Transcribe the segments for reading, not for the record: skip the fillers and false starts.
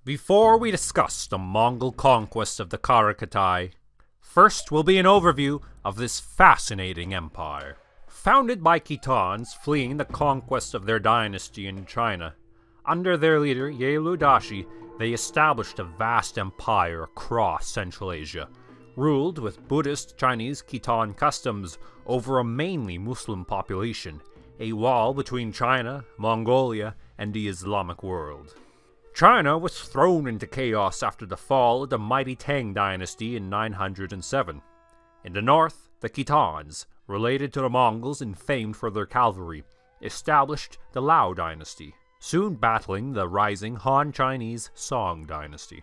Before we discuss the Mongol conquest of the Qara Khitai, first will be an overview of this fascinating empire. Founded by Khitans fleeing the conquest of their dynasty in China, under their leader Yelu Dashi, they established a vast empire across Central Asia, ruled with Buddhist Chinese Khitan customs over a mainly Muslim population, a wall between China, Mongolia, and the Islamic world. China was thrown into chaos after the fall of the mighty Tang dynasty in 907. In the north, the Khitans, related to the Mongols and famed for their cavalry, established the Lao Dynasty, soon battling the rising Han Chinese Song Dynasty.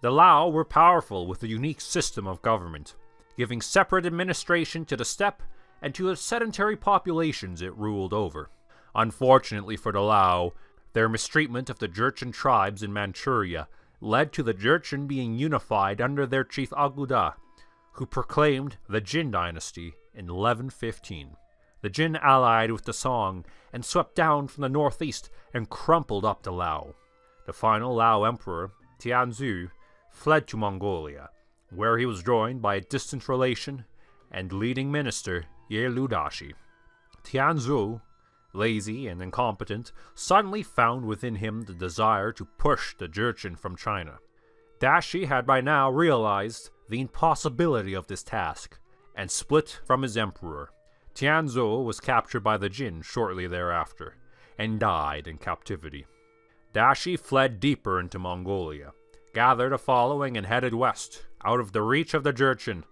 The Lao were powerful with a unique system of government, giving separate administration to the steppe and to the sedentary populations it ruled over. Unfortunately for the Lao, their mistreatment of the Jurchen tribes in Manchuria led to the Jurchen being unified under their chief Aguda, who proclaimed the Jin dynasty in 1115. The Jin allied with the Song and swept down from the northeast and crumpled up the Lao. The final Lao emperor, Tianzhu, fled to Mongolia, where he was joined by a distant relation and leading minister Yelu Dashi. Tianzhu, lazy and incompetent, suddenly found within him the desire to push the Jurchen from China. Dashi had by now realized the impossibility of this task, and split from his emperor. Tianzhu was captured by the Jin shortly thereafter, and died in captivity. Dashi fled deeper into Mongolia, gathered a following and headed west, out of the reach of the Jurchen,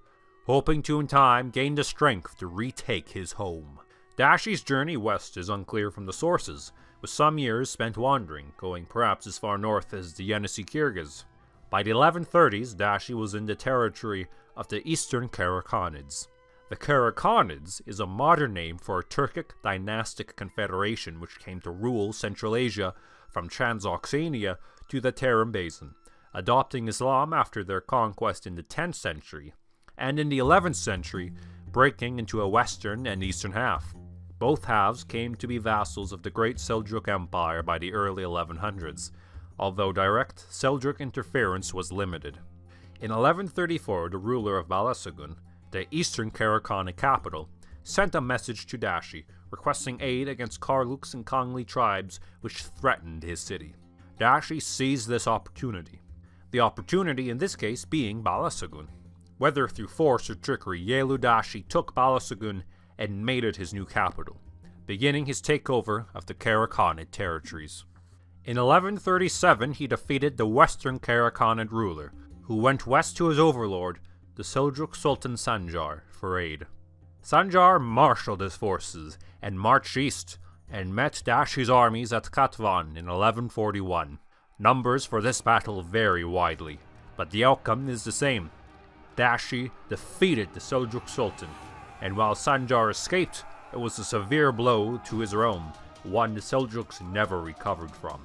hoping to in time gain the strength to retake his home. Dashi's journey west is unclear from the sources, with some years spent wandering, going perhaps as far north as the Yenisei Kyrgyz. By the 1130s, Dashi was in the territory of the Eastern Qara Khanids. The Qara Khanids is a modern name for a Turkic dynastic confederation which came to rule Central Asia from Transoxania to the Tarim Basin, adopting Islam after their conquest in the 10th century, and in the 11th century breaking into a western and eastern half. Both halves came to be vassals of the Great Seljuk Empire by the early 1100s, although direct Seljuk interference was limited. In 1134, the ruler of Balasagun, the eastern Qara Khani capital, sent a message to Dashi requesting aid against Karluks and Kangli tribes which threatened his city. Dashi seized this opportunity, the opportunity in this case being Balasagun. Whether through force or trickery, Yelu Dashi took Balasagun and made it his new capital, beginning his takeover of the Qara Khanid territories. In 1137, he defeated the western Qara Khanid ruler, who went west to his overlord, the Seljuk Sultan Sanjar, for aid. Sanjar marshaled his forces and marched east, and met Dashi's armies at Katvan in 1141. Numbers for this battle vary widely, but the outcome is the same. Dashi defeated the Seljuk Sultan, and while Sanjar escaped, it was a severe blow to his realm, one the Seljuks never recovered from.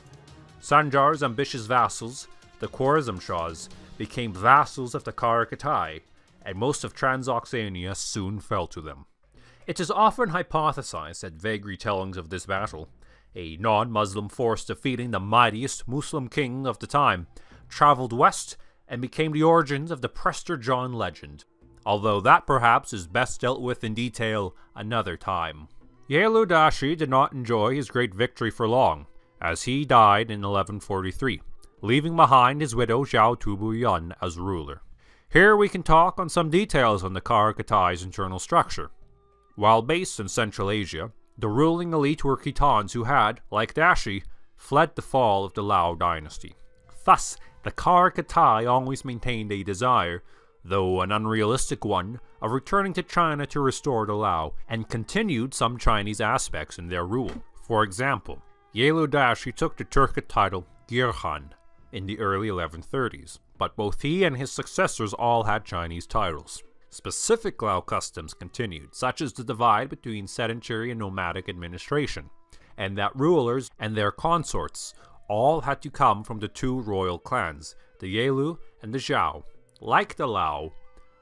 Sanjar's ambitious vassals, the Khwarezm became vassals of the Qara Khitai, and most of Transoxania soon fell to them. It is often hypothesized that vague retellings of this battle, a non-Muslim force defeating the mightiest Muslim king of the time, traveled west and became the origins of the Prester John legend, although that perhaps is best dealt with in detail another time. Yelu Dashi did not enjoy his great victory for long, as he died in 1143, leaving behind his widow Zhao Tubuyun as ruler. Here we can talk on some details on the Qara Khitai's internal structure. While based in Central Asia, the ruling elite were Khitans who had, like Dashi, fled the fall of the Lao Dynasty. Thus, the Qara Khitai always maintained a desire, though an unrealistic one, of returning to China to restore the Lao, and continued some Chinese aspects in their rule. For example, Yelu Dashi took the Turkic title Girhan in the early 1130s, but both he and his successors all had Chinese titles. Specific Lao customs continued, such as the divide between sedentary and nomadic administration, and that rulers and their consorts all had to come from the two royal clans, the Yelu and the Zhao. Like the Lao,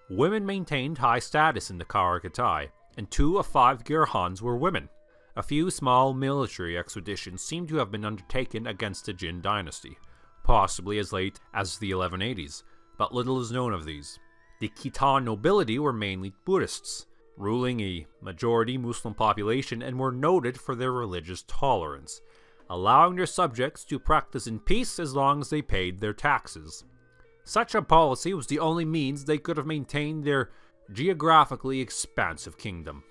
women maintained high status in the Qara Khitai, and 2 of 5 Girhans were women. A few small military expeditions seem to have been undertaken against the Jin dynasty, possibly as late as the 1180s, but little is known of these. The Akita Nobility were mainly Buddhists, ruling a majority Muslim population, and were noted for their religious tolerance, allowing their subjects to practice in peace as long as they paid their taxes. Such a policy was the only means they could have maintained their geographically expansive kingdom.